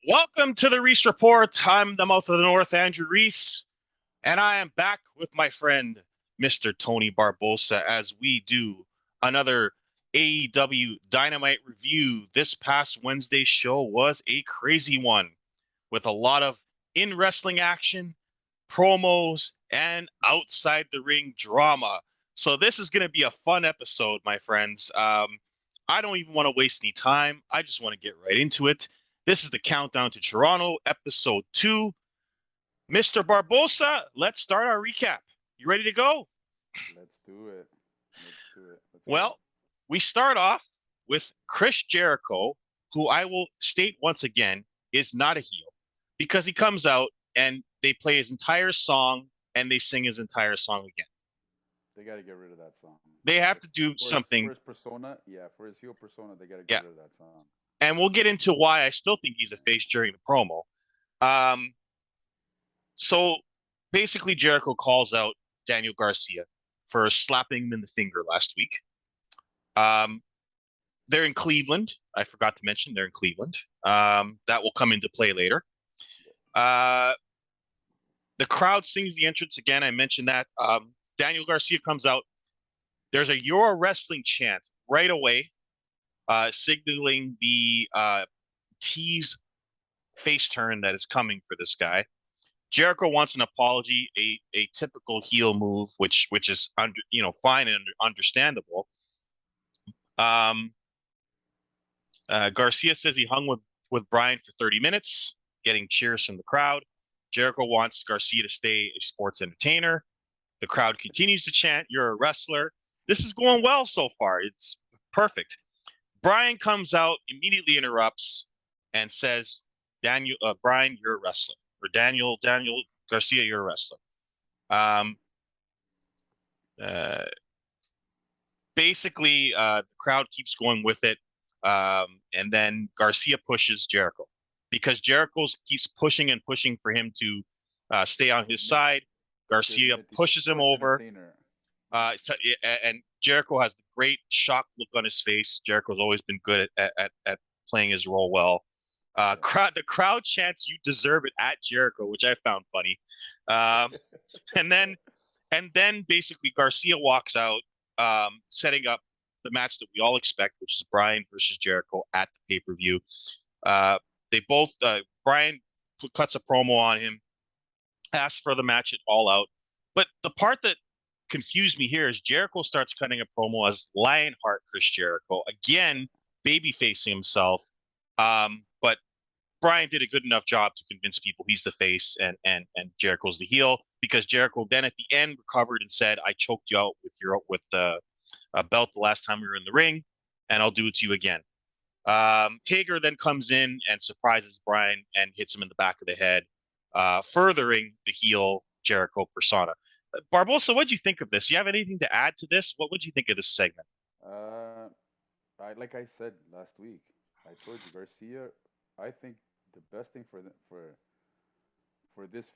Welcome to the Reese Report. I'm the mouth of the North, Andrew Reese, and I am back with my friend, Mr. Tony Barbosa, as we do another AEW Dynamite review. This past Wednesday's show was a crazy one with a lot of in wrestling action, promos, and outside the ring drama. So this is going to be a fun episode, my friends. I don't even want to waste any time. I just want to get right into it. This is the Countdown to Toronto, episode 2. Mr. Barbosa, let's start our recap. You ready to go? Let's do it. Let's go. Well, we start off with Chris Jericho, who I will state once again is not a heel because he comes out and they play his entire song and they sing his entire song again. They got to get rid of that song. They have to do For something. his persona, for his heel persona, they got to Yeah. get rid of that song. And we'll get into why I still think he's a face during the promo. So basically, Jericho calls out Daniel Garcia for slapping him in the finger last week. They're in Cleveland. I forgot to mention they're in Cleveland. That will come into play later. The crowd sings the entrance again. I mentioned that. Daniel Garcia comes out. There's a You're a Wrestling chant right away, signaling the tease face turn that is coming for this guy. Jericho wants an apology, a typical heel move, which is fine and understandable. Garcia says he hung with Bryan for 30 minutes, getting cheers from the crowd. Jericho wants Garcia to stay a sports entertainer. The crowd continues to chant, "You're a wrestler." This is going well so far. It's perfect. Bryan comes out, immediately interrupts, and says, Bryan, you're a wrestler. Or Daniel Garcia, you're a wrestler. Basically, the crowd keeps going with it. And then Garcia pushes Jericho because Jericho keeps pushing and pushing for him to stay on his side. Garcia pushes him over. And Jericho has the great shocked look on his face. Jericho's always been good at playing his role well. The crowd chants "You deserve it" at Jericho, which I found funny. And then basically Garcia walks out, setting up the match that we all expect, which is Bryan versus Jericho at the pay-per-view. Bryan cuts a promo on him, asks for the match at All Out. But the part that confused me here is Jericho starts cutting a promo as Lionheart Chris Jericho, again, baby facing himself. But Bryan did a good enough job to convince people he's the face and Jericho's the heel, because Jericho then at the end recovered and said, "I choked you out with the belt the last time we were in the ring, and I'll do it to you again." Hager then comes in and surprises Bryan and hits him in the back of the head, furthering the heel Jericho persona. Barbosa, what do you think of this? You have anything to add to this? What would you think of this segment? Like I said last week, I told you Garcia. I think the best thing for this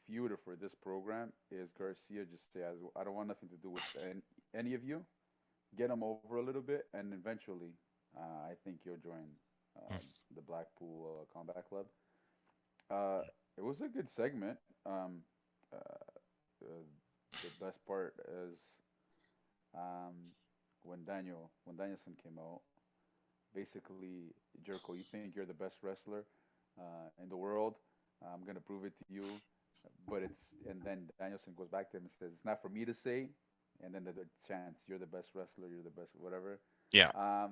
feud or for this program is Garcia just say, "I don't want nothing to do with any of you. Get him over a little bit, and eventually, I think he'll join the Blackpool Combat Club." It was a good segment. Uh, the best part is um, when Danielson came out. Basically, Jericho, you think you're the best wrestler in the world? I'm gonna prove it to you. But and then Danielson goes back to him and says, "It's not for me to say." And then the chants, "You're the best wrestler. You're the best whatever." Yeah.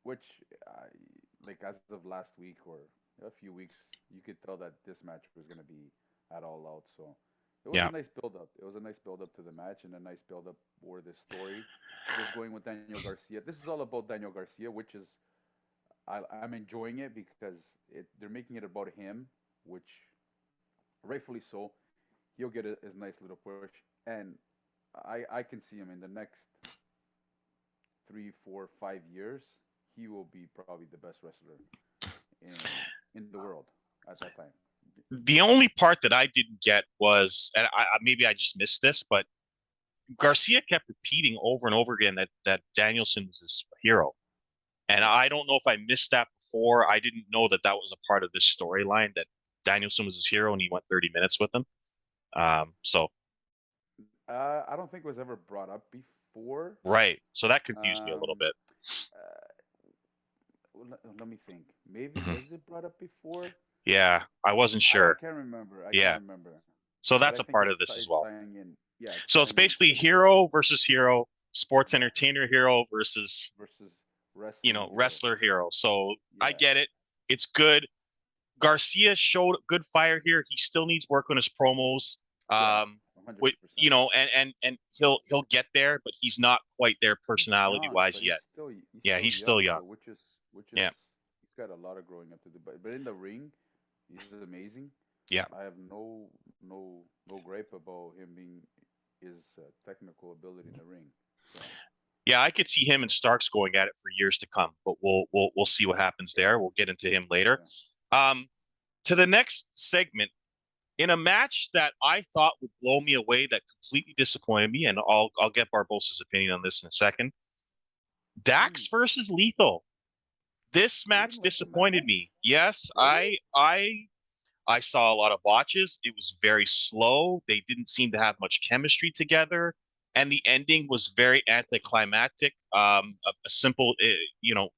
Which, like as of last week or a few weeks, you could tell that this match was gonna be at All Out. So it was a Yeah. nice build up. It was a nice build up to the match and a nice build up for the story. Just going with Daniel Garcia. This is all about Daniel Garcia, which is I'm enjoying it because they're making it about him, which rightfully so. He'll get his nice little push, and I can see him in the next 3, 4, 5 years. He will be probably the best wrestler in in the world at that time. The only part that I didn't get was, and maybe I just missed this, but Garcia kept repeating over and over again that Danielson was his hero. And I don't know if I missed that before. I didn't know that that was a part of this storyline, that Danielson was his hero and he went 30 minutes with him. So I don't think it was ever brought up before. right. So that confused me a little Um, bit. let me think. Maybe Mhm. was it brought up before? Yeah, I wasn't I sure. can't remember. I can't Yeah. remember. So But that's I a think part of this as it's well. tying in. Yeah, it's So it's tying in basically because hero versus hero, sports yeah, entertainer hero versus, versus wrestling hero. wrestler hero. So I Yeah, get it. It's good. Garcia showed good fire here. He still needs work on his promos. yeah, Um, hundred with percent. and he'll get there, but he's not quite there He's personality young, wise but yet. he's Yeah, still he's still young. young. So which is Yeah, he's got a lot of growing up to do. But in the ring, he's amazing. yeah, I have no gripe about him being his technical ability in the ring. So yeah. I could see him and Starks going at it for years to come, but we'll see what happens yeah, there. We'll get into him later. yeah. Um, to the next segment, in a match that I thought would blow me away, that completely disappointed me, and I'll get Barbosa's opinion on this in a second. Hmm. Dax versus Lethal. This You match didn't like the disappointed match? me. Yes, Really? I saw a lot of botches. It was very slow. They didn't seem to have much chemistry together, and the ending was very anticlimactic. A simple,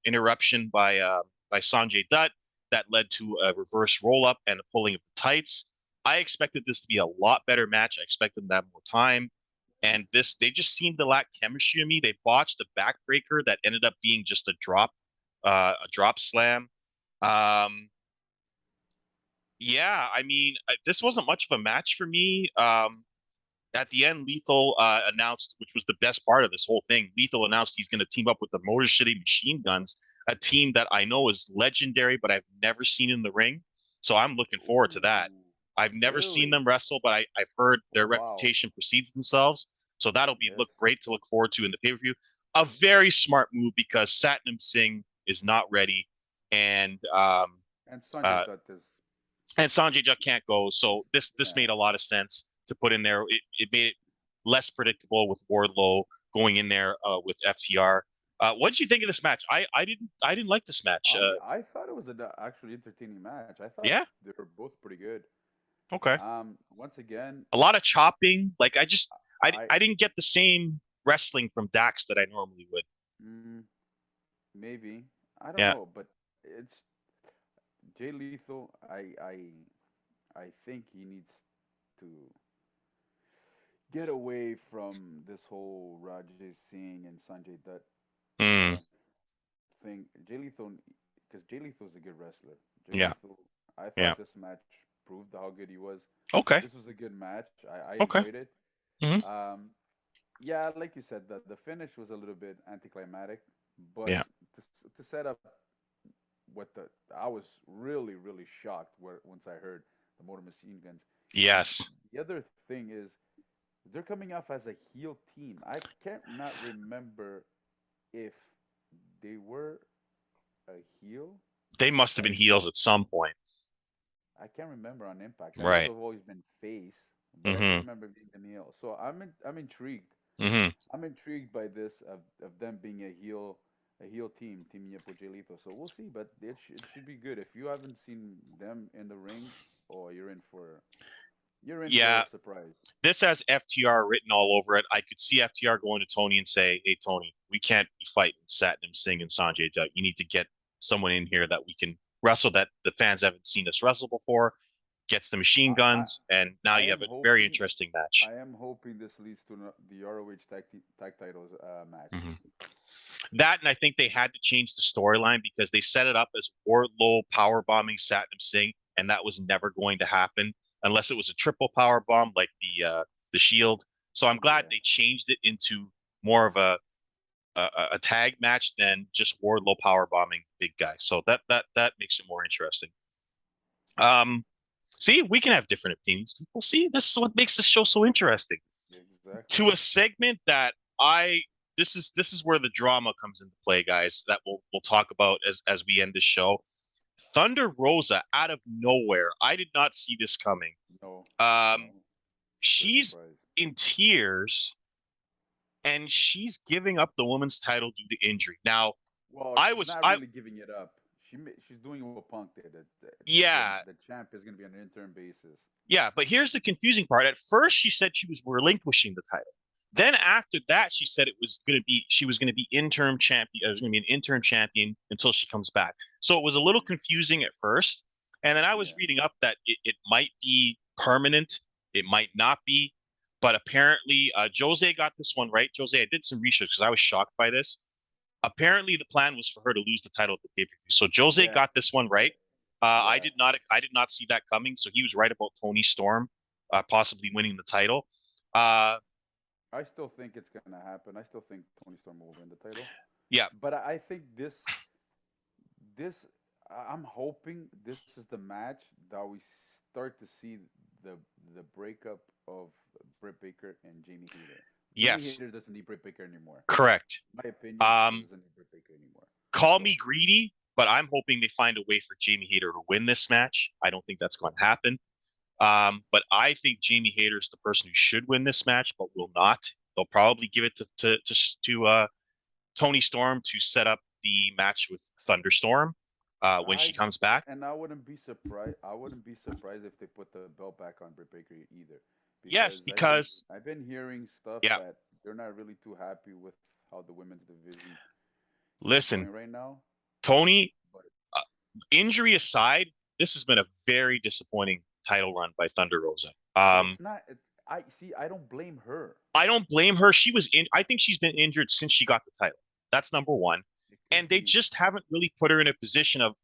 interruption by Sanjay Dutt that led to a reverse roll up and a pulling of the tights. I expected this to be a lot better match. I expected them to have more time. And this, they just seemed to lack chemistry to me. They botched the backbreaker that ended up being just a drop slam. Um, yeah, I mean, this wasn't much of a match for me. At the end, Lethal announced, which was the best part of this whole thing. Lethal announced he's going to team up with the Motor City Machine Guns, a team that I know is legendary, but I've never seen in the ring. So I'm looking forward to that. Ooh, I've never seen really? them wrestle, but I've heard Oh their wow. reputation precedes themselves. So that'll be Yes. look great to look forward to in the pay per view. A very smart move because Satnam Singh is not ready, and And Sanjay uh, Dutt is Sanjay Dutt can't go. is So this yeah. made a lot of sense to put in there. It made it less predictable with Wardlow going in there with FTR. What did you think of this match? I didn't like this match. I thought it was an actually entertaining match. I thought Yeah, they were both pretty good. okay. Once again, A lot of chopping. Like I just I I didn't get the same wrestling from Dax that I normally would. mm, maybe I don't Yeah. know, but it's Jay Lethal. I think he needs to get away from this whole Rajay Singh and Sanjay Dutt Mm, uh, thing. Jay Lethal, because Jay Lethal's a good wrestler. Jay yeah. Lethal, I Yeah. thought this match proved how good he was. Okay. This was a good match. I Okay. enjoyed it. Hmm. Um, yeah, like you said, the finish was a little bit anticlimactic, but Yeah. to set up what the I was really shocked where once I heard the Motor Machine Guns, and Yes. the other thing is they're coming off as a heel team. I can't not remember if they were a heel. They must have Like been heels at some point. I can't remember on Impact. I know Right. they've always been face, but I can't Hmm. remember being a heel. So I'm intrigued. Hmm. I'm intrigued by this of them being a heel team teaming up with Jay Lethal. So we'll see, but it should be good. If you haven't seen them in the ring, or you're in for Yeah. a surprise. This has FTR written all over it. I could see FTR going to Tony and say, "Hey, Tony, we can't be fighting Satnam Singh and Sanjay Dutt. You need to get someone in here that we can wrestle that the fans haven't seen us wrestle before." Gets the machine I I, guns, and now I you am have a very hoping interesting match. I am hoping this leads to the ROH tag titles match. Mhm. That, and I think they had to change the storyline because they set it up as Wardlow power bombing Satnam Singh, and that was never going to happen unless it was a triple power bomb like the Shield. So I'm glad Yeah. they changed it into more of a tag match than just Wardlow power bombing the big guy. So that makes it more interesting. Um, see, we can have different opinions. People see this is what makes this show so interesting. Exactly. To a segment that I this is where the drama comes into play, guys. That we'll talk about as we end the show. Thunder Rosa out of nowhere. I did not see this coming. No, Um, no. Great she's surprise. in tears and she's giving up the women's title due to injury. Now, Well, I she's was not I really giving it up. she's doing what Punk did. Yeah, The champ is going to be on an interim basis. yeah, but here's the confusing part. At first, she said she was relinquishing the title. Then after that, she said she was going to be interim champion. Was going to be an interim champion until she comes back. So it was a little confusing at first. And then I was Yeah, reading up that it might be permanent. It might not be. But apparently, Jose got this one right. Jose, I did some research because I was shocked by this. Apparently, the plan was for her to lose the title at the pay-per-view. So Jose yeah, got this one yeah, right. I yeah. did not. I did not see that coming. So he was right about Tony Storm possibly winning the title. Uh, I still think it's going to happen. I still think Tony Storm will win the title. yeah. But I think this I'm hoping this is the match that we start to see the the breakup of Britt Baker and Jamie Hayter. Jamie Yes. Hayter doesn't need Britt Baker anymore. Correct. In my opinion, she Um, doesn't need Britt Baker anymore. Call So me greedy, but I'm hoping they find a way for Jamie Hayter to win this match. I don't think that's going to happen. But I think Jamie Hayter is the person who should win this match, but will not. They'll probably give it to Tony Storm to set up the match with Thunderstorm when I she comes back. and I wouldn't be surprised. I wouldn't be surprised if they put the belt back on Britt Baker either, Yes, because because I've been hearing stuff yeah, that they're not really too happy with how the women's division is going listen, right now. Tony, But uh, injury aside, this has been a very disappointing title run by Thunder Rosa. it's not. I see. I don't blame her. I don't blame her. She was in. I think she's been injured since she got the title. That's number one. It could And they be. just haven't really put her in a position of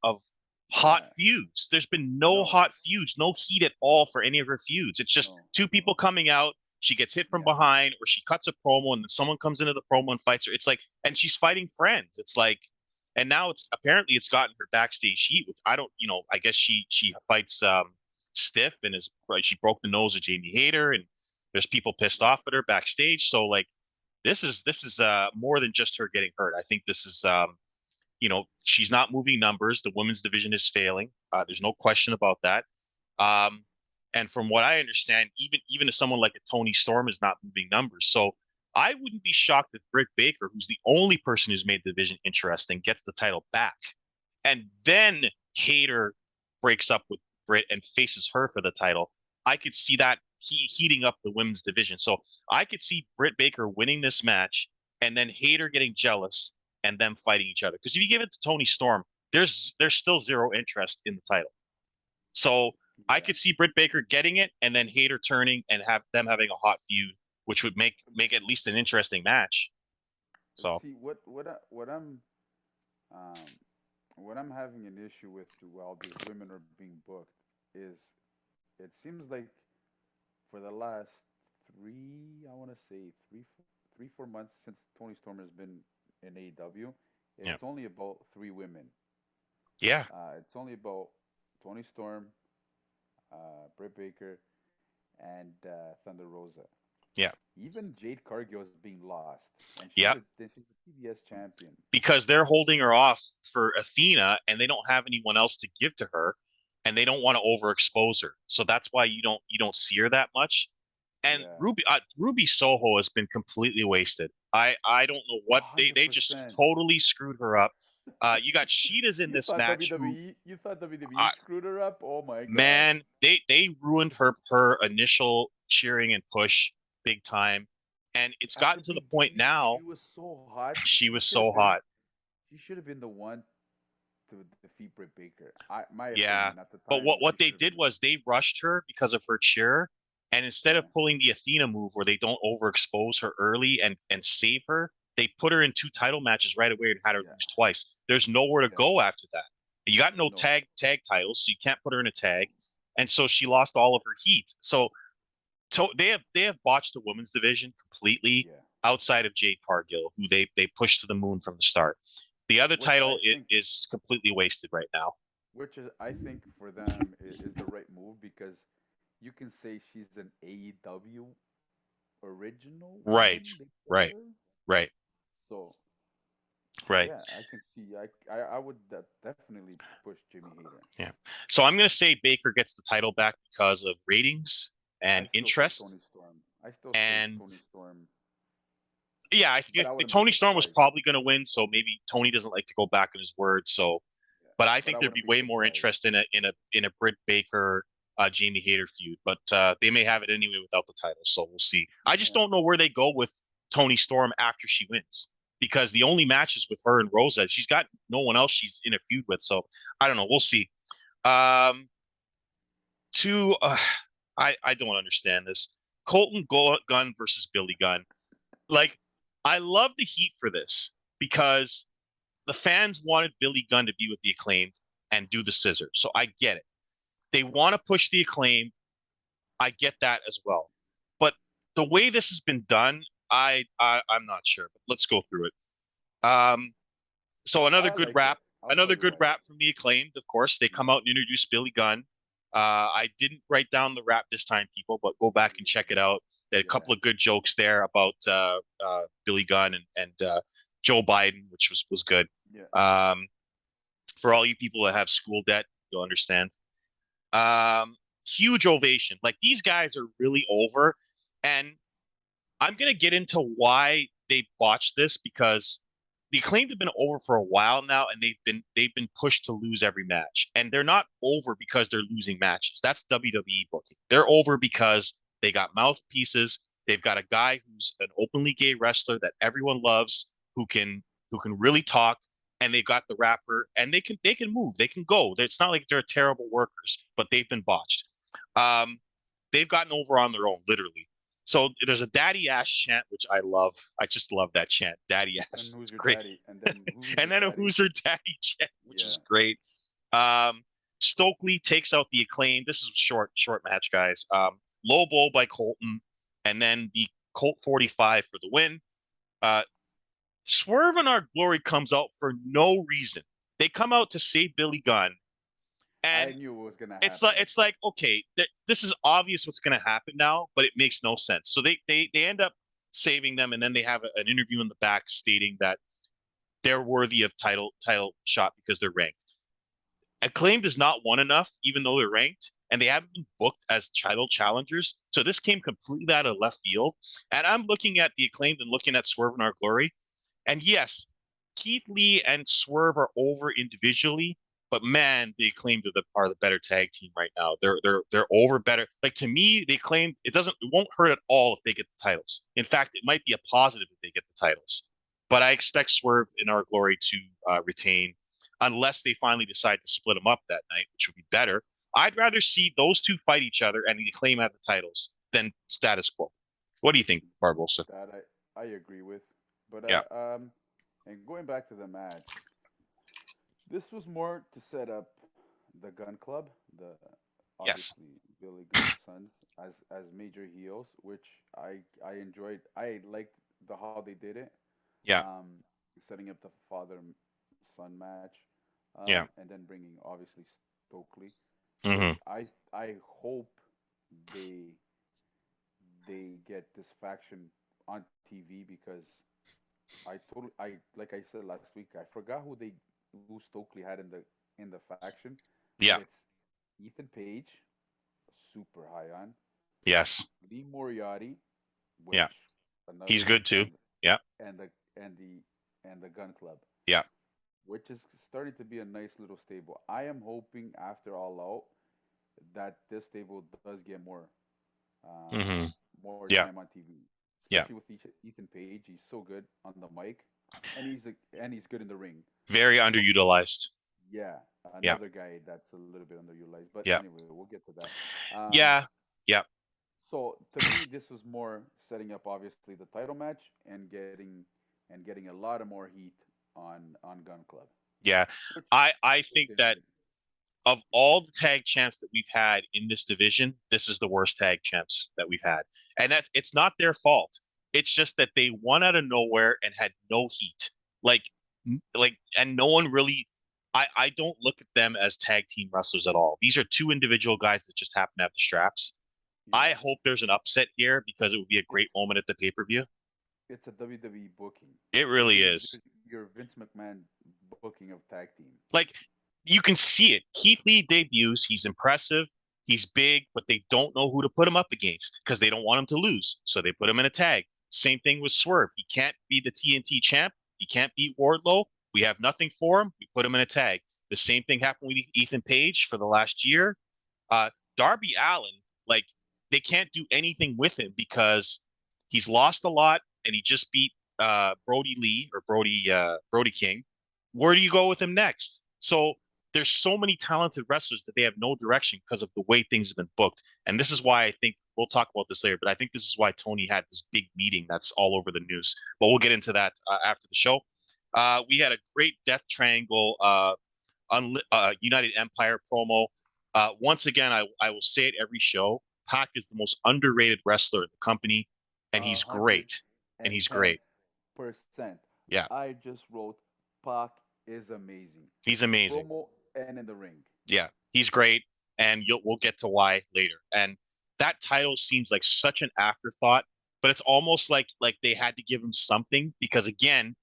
hot Yeah. feuds. There's been no No. hot feuds, no heat at all for any of her feuds. It's just No. two people No. coming out. She gets hit from Yeah. behind, or she cuts a promo, and then someone comes into the promo and fights her. It's like, and she's fighting friends. It's like, and now it's apparently it's gotten her backstage heat, which I don't, I guess she fights stiff and is right. She broke the nose of Jamie Hayter, and there's people pissed Yeah. off at her backstage. So like this is more than just her getting hurt. I think this is she's not moving numbers. The women's division is failing. There's no question about that. Um, and from what I understand, even if someone like a Tony Storm is not moving numbers, so I wouldn't be shocked if Britt Baker, who's the only person who's made the division interesting, gets the title back, and then Hayter breaks up with Britt and faces her for the title. I could see that heating up the women's division. So I could see Britt Baker winning this match and then Hayter getting jealous and them fighting each other. Because if you give it to Tony Storm, there's still zero interest in the title. So I Yeah. could see Britt Baker getting it and then Hayter turning and have them having a hot feud, which would make at least an interesting match. So See um what I'm having an issue with while these women are being booked is it seems like for the last I want to say 4 months since Tony Storm has been in AEW, yeah, it's only about three women. yeah, It's only about Tony Storm, Britt Baker, and Thunder Rosa. yeah, Even Jade Cargill is being lost, and yeah. she's the TBS champion. Because they're holding her off for Athena and they don't have anyone else to give to her and they don't want to overexpose her. So that's why you don't see her that much. And Yeah, Ruby Soho has been completely wasted. I don't know a what hundred they just percent. totally screwed her up. You got Sheeta's in You this thought match who WWE, you thought WWE uh, screwed her up? Oh my God! man, they ruined her initial cheering and push big time. And it's At the gotten to the point beginning, now she was so hot. she was so hot. She should have been the one to defeat Britt Baker. My Yeah. opinion at the But time, what she they should have did been the one. was they rushed her because of her cheer. And instead of Yeah, pulling the Athena move where they don't overexpose her early and save her, they put her in two title matches right away and had her yeah, lose twice. There's nowhere to yeah. go after that. You got no No, tag titles, so you can't put her in a tag. And so she lost all of her heat. So they have botched the women's division completely yeah. outside of Jade Cargill, who they pushed to the moon from the start. The other Which I title think, is completely wasted right now. which is I think for them is the right move because you can say she's an AEW original Right, woman. They call right, her. right, So right. yeah, I can see. I would definitely push Jimmy Hayter. Yeah. So I'm going to say Baker gets the title back because of ratings I and still say interest. Tony Storm. I still say And Tony Storm, yeah, I but think I wouldn't be Tony Storm was surprised. probably going to win. So maybe Tony doesn't like to go back on his word. So But I but think I there'd wouldn't be be way more surprised. interest in a Britt Baker Jamie Hayter feud, but they may have it anyway without the title, so we'll see. I just Yeah, don't know where they go with Tony Storm after she wins because the only match is with her and Rosa. She's got no one else she's in a feud with, so I don't know. We'll see. Um, two, I don't understand this. Colton Gunn versus Billy Gunn. Like, I love the heat for this because the fans wanted Billy Gunn to be with the Acclaimed and do the scissors. So I get it. They want to push the Acclaim. I get that as well. But the way this has been done, I'm not sure. But let's go through it. Um, so I like it. I'll tell another you good why. rap from the Acclaimed. Of course, they come Yeah, out and introduce Billy Gunn. I didn't write down the rap this time, people, but go back and check it out. There are a yeah, couple of good jokes there about Billy Gunn and Joe Biden, which was good. yeah. Um, for all you people that have school debt, you'll understand. Um, Huge ovation. Like these guys are really over, and I'm gonna get into why they botched this because the Acclaimed have been over for a while now, and they've been pushed to lose every match, and they're not over because they're losing matches. That's WWE booking. They're over because they got mouthpieces. They've got a guy who's an openly gay wrestler that everyone loves, who can really talk, and they've got the rapper, and they can move, they can go. It's not like they're terrible workers, but they've been botched. Um, they've gotten over on their own, literally. So there's a daddy ass chant, which I love. I just love that chant. Daddy And ass. who's It's your great. daddy? And then who's And your then a daddy? who's her daddy chant, which Yeah, is great. Um, Stokely takes out the Acclaim. This is a short match, guys. Low blow by Colton, and then the Colt 45 for the win. Uh, Swerve and Our Glory comes out for no reason. They come out to save Billy Gunn, I and knew what was gonna it's like happen. okay, this is obvious what's going to happen now, but it makes no sense. So they end up saving them, and then they have an interview in the back stating that they're worthy of title shot because they're ranked. Acclaimed is not won enough, even though they're ranked, and they haven't been booked as title challengers. So this came completely out of left field. And I'm looking at the Acclaimed and looking at Swerve and Our Glory, and yes, Keith Lee and Swerve are over individually, but man, the Acclaimed are the better tag team right now. They're over better. Like to me, the Acclaimed it won't hurt at all if they get the titles. In fact, it might be a positive if they get the titles. But I expect Swerve in Our Glory to retain, unless they finally decide to split them up that night, which would be better. I'd rather see those two fight each other and the Acclaim have the titles than status quo. What do you think, Barbosa? That I agree with. But Yeah. and going back to the match, this was more to set up the Gun Club, the Yes. obviously Billy Gunn's sons as major heels, which I enjoyed. I liked the how they did it, Yeah. um, setting up the father son match, Yeah. and then bringing obviously Stokely, which Hmm. I hope they get this faction on TV because I like I said last week I forgot who Stokely had in the faction, but Yeah. it's Ethan Page, super high on, Yes. Lee Moriarty, Yeah. which He's another good too. Yeah. and the and the and the Gun Club, Yeah. which is starting to be a nice little stable. I am hoping after All Out that this stable does get um, Hmm. more Yeah. time on TV, Yeah. especially with Ethan Page. He's so good on the mic, and he's good in the ring. Very So underutilized. yeah, Yeah. another guy that's a little bit underutilized. But Yeah. anyway, we'll get to that. Yeah. Yeah. So to me, this was more setting up obviously the title match and getting a lot of more heat on Gun Club, Yeah. which I which think they that did. of all the tag champs that we've had in this division, this is the worst tag champs that we've had. And that's it's not their fault. It's just that they won out of nowhere and had no heat. Like and no one really I don't look at them as tag team wrestlers at all. These are two individual guys that just happen to have the straps. I Yeah, hope there's an upset here because it would be a it's great moment at the pay-per-view. it's a WWE booking. It This really is is. your Vince McMahon booking of tag team. Like you can see it. Keith Lee debuts. He's impressive. He's big, but they don't know who to put him up against because they don't want him to lose. So they put him in a tag. Same thing with Swerve. He can't be the TNT champ. He can't beat Wardlow. We have nothing for him. We put him in a tag. The same thing happened with Ethan Page for the last year. Darby Allin, like they can't do anything with him because he's lost a lot and he just beat Brody Lee or Brody King. Where do you go with him next? So there's so many talented wrestlers that they have no direction because of the way things have been booked. And this is why I think we'll talk about this later, but I think this is why Tony had this big meeting that's all over the news. But we'll get into that after the show. We had a great Death Triangle United Empire promo. Once again, I will say it every show. Pac is the most underrated wrestler in the company, and he's hundred great. And and he's ten great. percent. Yeah, I just wrote Pac is amazing he's in amazing. promo and in the ring. Yeah, he's great, and we'll get to why later. And that title seems like such an afterthought, but it's almost like they had to give him something because again,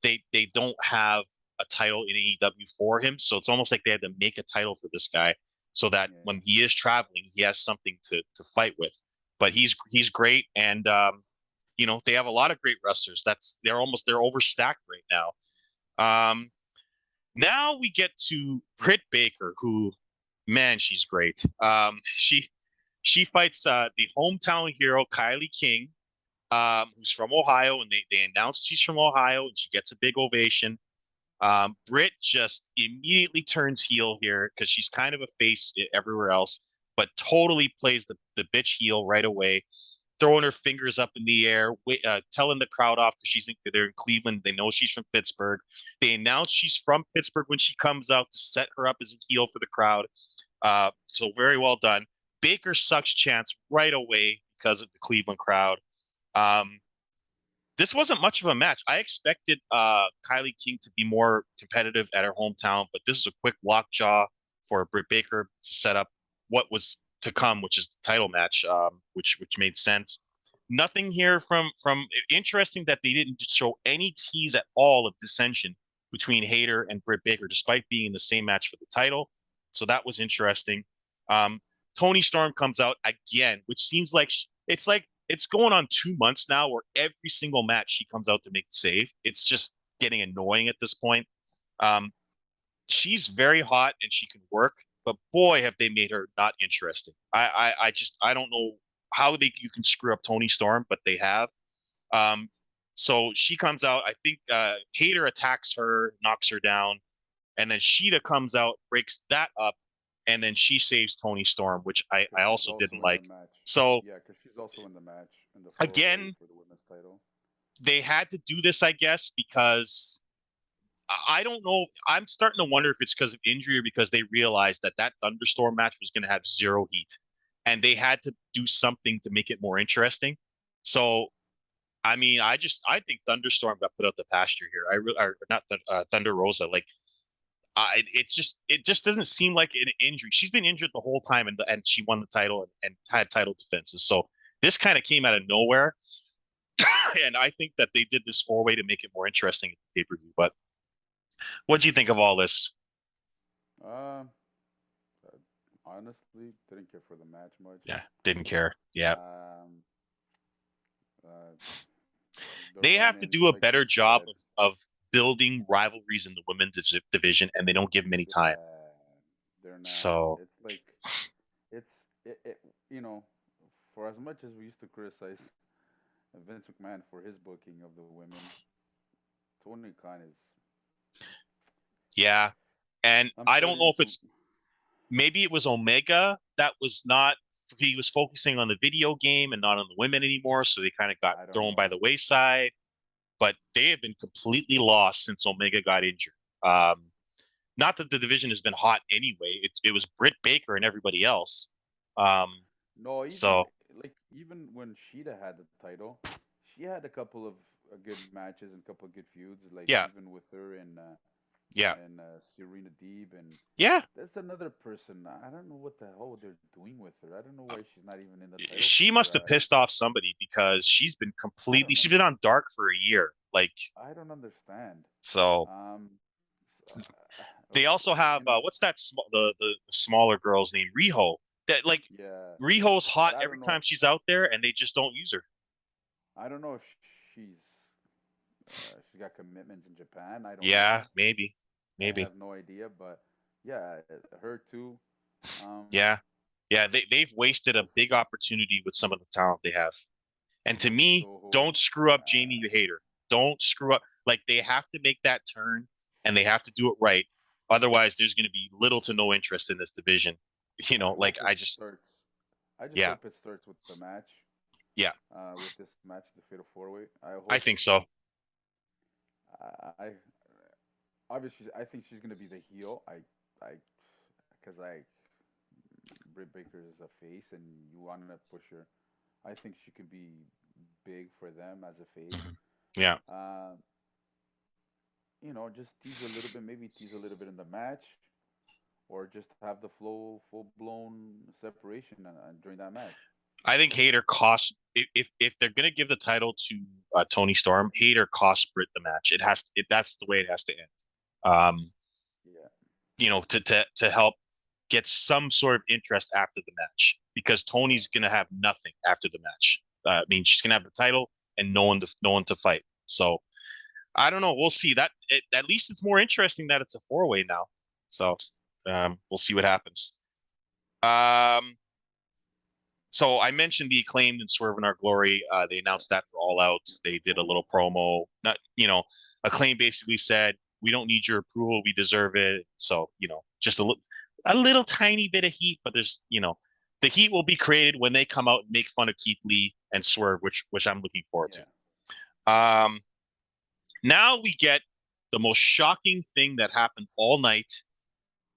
they don't have a title in AEW for him, so it's almost like they had to make a title for this guy so that Yeah. when he is traveling, he has something to fight with. But he's great, and they have a lot of great wrestlers. They're overstacked right now. Um, Now we get to Britt Baker, who, man, she's great. She fights the hometown hero Kylie King, who's from Ohio, and they announced she's from Ohio, and she gets a big ovation. Britt just immediately turns heel here because she's kind of a face everywhere else, but totally plays the bitch heel right away, throwing her fingers up in the air, telling the crowd off because they're in Cleveland. They know she's from Pittsburgh. They announce she's from Pittsburgh when she comes out to set her up as a heel for the crowd. So very well done. Baker sucks chance right away because of the Cleveland crowd. Um, this wasn't much of a match. I expected Kylie King to be more competitive at her hometown, but this is a quick lockjaw for Britt Baker to set up what was to come, which is the title match, which made sense. Nothing here from interesting that they didn't show any tease at all of dissension between Hayter and Britt Baker, despite being in the same match for the title. So that was interesting. Um, Tony Storm comes out again, which seems like it's going on 2 months now where every single match she comes out to make the save. It's just getting annoying at this point. Um, she's very hot and she can work, but boy, have they made her not interesting. I don't know how you can screw up Tony Storm, but they have. Um, so she comes out. I think Hayter attacks her, knocks her down, and then Sheeta comes out, breaks that up, and then she saves Tony Storm, which I Because she's also didn't also in the like. match. So Yeah, because she's also in the match in the 4-way again, for the women's title. they had to do this, I guess, because I don't know. I'm starting to wonder if it's because of injury or because they realized that thunderstorm match was going to have zero heat, and they had to do something to make it more interesting. So, I mean, I think thunderstorm got put out the pasture here. I really, or not Thunder Rosa. Like, it just doesn't seem like an injury. She's been injured the whole time, and she won the title and had title defenses. So this kind of came out of nowhere, and I think that they did this 4-way to make it more interesting at the pay per view. But what do you think of all this? Uh, Honestly, didn't care for the match much. Yeah, didn't care. Yeah, Um, uh, the they have to run-ins, do a like you better job said, of building rivalries in the women's division, and they don't give them any time. yeah, they're not. So It's like it. You know, for as much as we used to criticize Vince McMahon for his booking of the women, Tony Khan is. yeah, and I'm I don't know starting if to. it's maybe it was Omega that was not he was focusing on the video game and not on the women anymore, so they kind of got I don't thrown by know. the wayside. But they have been completely lost since Omega got injured. Um, Not that the division has been hot anyway. It was Britt Baker and everybody else. Um, No, even so even when Sheeta had the title, she had a couple of good matches and a couple of good feuds. Like yeah, even with her yeah, and Serena Deeb, and yeah. that's another person. I don't know what the hell they're doing with her. I don't know why she's not even in the title She must picture. have pissed off somebody because I don't she's know. been on dark for a year. Like I don't understand. so Um, they also have you know, what's that the smaller girl's name? Riho. That like yeah, Riho's but hot I every don't know. time she's out there and they just don't use her. I don't know if she's she's got commitments in Japan. I don't Yeah, know. maybe, I maybe. have no idea, but yeah, her too. Yeah, yeah. They've wasted a Oof, big opportunity with some of the talent they have. And to Ruby me, Soho. don't screw up Jamie Uh, Hayter. Don't screw up. Like they have to make that turn and they have to do it right. Otherwise, there's going to be little to no interest in this division. You I know, like hope it I just, starts. I just yeah, hope it starts with the match. yeah, With this match, the Fatal Four Way. I I hope. think so. I obviously I think she's gonna be the heel. Because Britt Baker is a face, and you want to push her. I think she could be big for them as a face. Mhm. Yeah. Um, just tease a little bit, maybe tease a little bit in the match, or just have the full blown separation during that match. I think Hayter cost if they're gonna give the title to Tony Storm, Hayter cost Britt the match. It has to, that's the way it has to end. Um, Yeah, to help get some sort of interest after the match because yeah, Tony's gonna have nothing after the match. I mean, she's gonna have the title and no one to fight. So I don't know. We'll see. At least it's more interesting that it's a four-way now. So we'll see what happens. Um, so I mentioned the Acclaimed and Swerve in Our Glory. They yeah. announced that for All Out. They did a Promo. little promo. Not, Acclaim basically said, "We don't need your approval. We deserve it." So, just a little tiny bit of heat, but the heat will be created when they come out and make fun of Keith Lee and Swerve, which I'm looking forward Yeah, to. Now we get the most shocking thing that happened all night.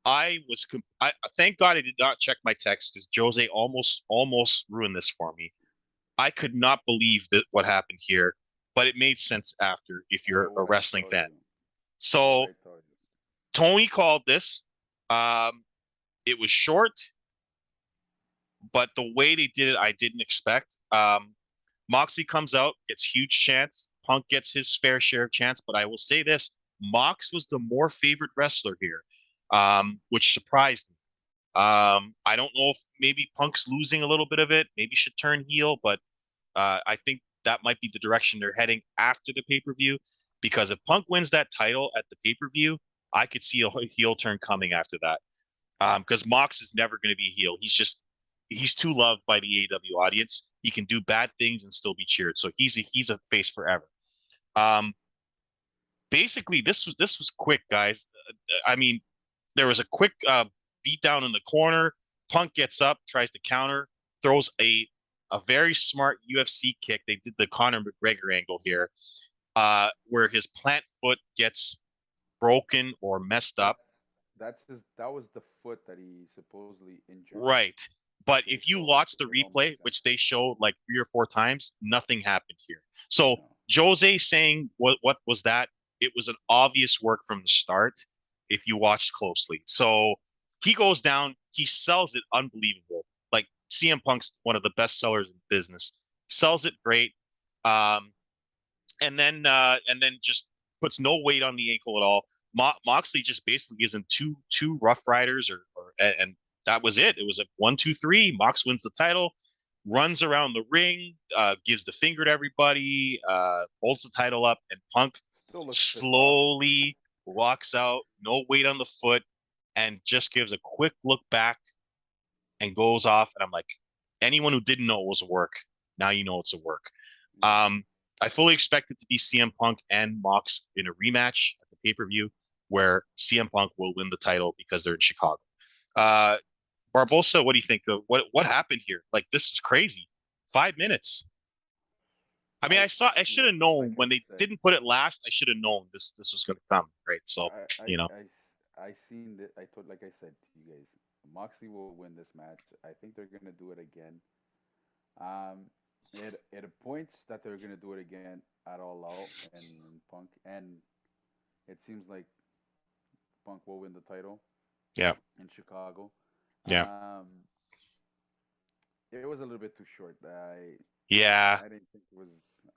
I thank God I did not check my text because Jose almost ruined this for me. I could not believe that what happened here, but it made sense after if you're a what I wrestling tell fan. you, what So I tell you. Tony called this. Um, it was short, but the way they did it, I didn't expect. Moxley comes out, gets huge chance. Punk gets his fair share of chance, but I will say this: Mox was the more favored wrestler here, which surprised me. I don't know if maybe Punk's losing a little bit of it. Maybe should turn heel, but I think that might be the direction they're heading after the pay-per-view. Because if Punk wins that title at the pay-per-view, I could see a heel turn coming after that. Because Mox is never going to be a heel. He's too loved by the AEW audience. He can do bad things and still be cheered. So he's a face forever. Um, Basically, this was quick, guys. I mean, there was a quick beat down in the corner. Punk gets up, tries to counter, throws a very smart UFC kick. They did the Conor McGregor angle here, where his plant foot gets broken or messed That's up. that's his. That was the foot that he supposedly injured. Right. But Okay, if you so watch the it all makes replay, sense. which they showed like 3 or 4 times, nothing happened here. So No. Jose saying what was that? It was an obvious work from the start if you watched closely. So he goes down, he sells it unbelievable. Like CM Punk's one of the best sellers in business. Sells it great. Um, and then just puts no weight on the ankle at all. Moxley just basically gives him two Rough Riders, and that was it. It was a 1, 2, 3. Mox wins the title, runs around the ring, gives the finger to everybody, holds the title up, and Punk Still looks pissed off. slowly walks out, no weight on the foot, and just gives a quick look back and goes off. And I'm like, anyone who didn't know it was a work, now you know it's a work. Yeah. Um, I fully expect it to be CM Punk and Mox in a rematch at the pay-per-view where CM Punk will win the title because they're in Chicago. Uh, Barbosa, what do you think of what happened here? Like this is crazy. 5 minutes. I mean, I I should have known like I when they said, didn't put it last. I should have known this was going to come, right? So, I I you know, I I seen that. I told like I said to you guys, Moxley will win this match. I think they're gonna do it again. Um, it points that they're gonna do it again at All Out and Punk, and it seems like Punk will win the title yeah, in Chicago. yeah, Um, it was a little bit too short. yeah. I didn't think it was.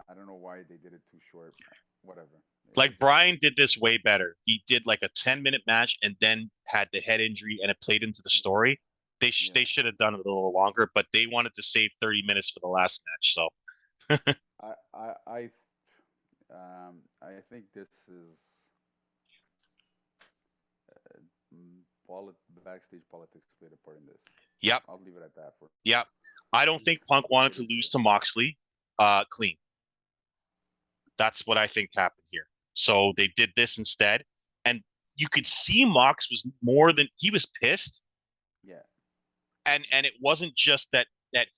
I don't know why they did it too short. Whatever. It Like just is Brian what did it this is. way better. He did like a 10-minute match and then had the head injury and it played into the story. They Yeah. should have done it a little longer, but they wanted to save 30 minutes for the last match. So I I I I think this is backstage politics played a part in this. Yep, I'll leave it at that for now. yep. I don't think Punk It wanted is to good. lose to Moxley clean. That's what I think happened here. So they did this instead. And you could see Mox was more than he was pissed. Yeah. And it wasn't just that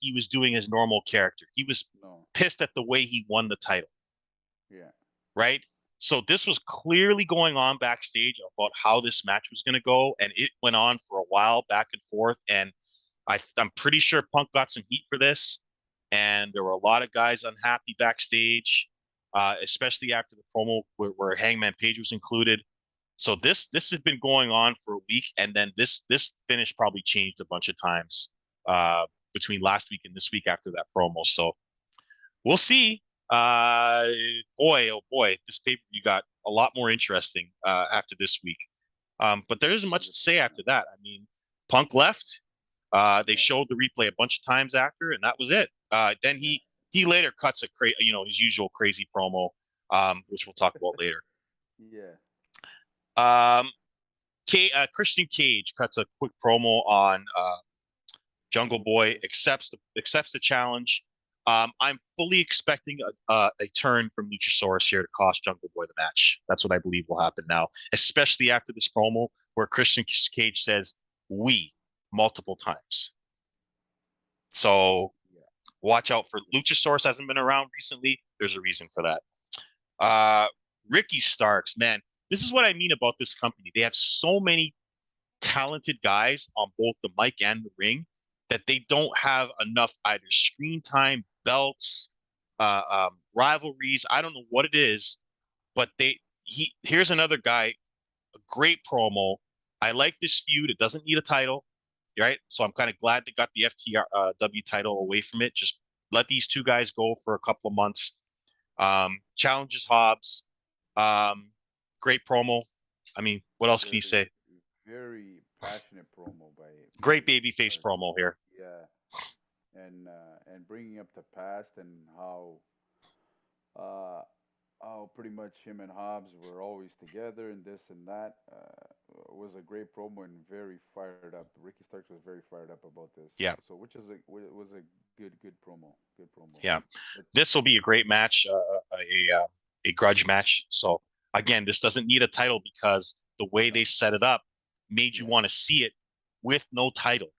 he was doing his normal character. He was No. pissed at the way he won the title, Yeah. right? So this was clearly going on backstage about how this match was going to go, and it went on for a while, back and forth. And I'm pretty sure Punk got some heat for this, and there were a lot of guys unhappy backstage, especially after the promo where Hangman Page was included. So this has been going on for a week, and then this finish probably changed a bunch of times uh, between last week and this week after that promo. So we'll see. Uh, Boy, oh boy, this pay per view got a lot more interesting after this week. But there isn't much to say after 100%. that. I mean, Punk left. They Yeah. showed the replay a bunch of times after, and that was it. Then Yeah. he later cuts his usual crazy promo, which we'll talk about later. Yeah. Um, Christian Cage cuts a quick promo on Jungle Boy, accepts the challenge. I'm fully expecting a turn from Luchasaurus here to cost Jungle Boy the match. That's what I believe will happen now, especially after this promo where Christian Cage says "we" multiple times. So Yeah. watch out for Luchasaurus. Hasn't been around recently. There's a reason for that. Uh, Ricky Starks, man, this is what I mean about this company. They have so many talented guys on both the mic and the ring that they don't have enough either screen time, belts, rivalries. I don't know what it is, but here's another guy, a great promo. I like this feud. It doesn't need a title, right? So I'm kind of glad they got the FTW title away from it. Just let these two guys go for a couple of months. Challenges Hobbs. Um, Great promo. I mean, what else can you Very, say? very passionate promo by Great Ricky babyface Starks. promo here. Yeah. And bringing up the past and uh how pretty much him and Hobbs were always together and this and that was a great promo and very fired up. Ricky Starks was very fired up about this. Yeah, So which is was a good promo. Good promo. yeah. But This will be a great match, a grudge match. So again, this doesn't need a title because the way no. they set it up made you Yeah. want to see it with no title.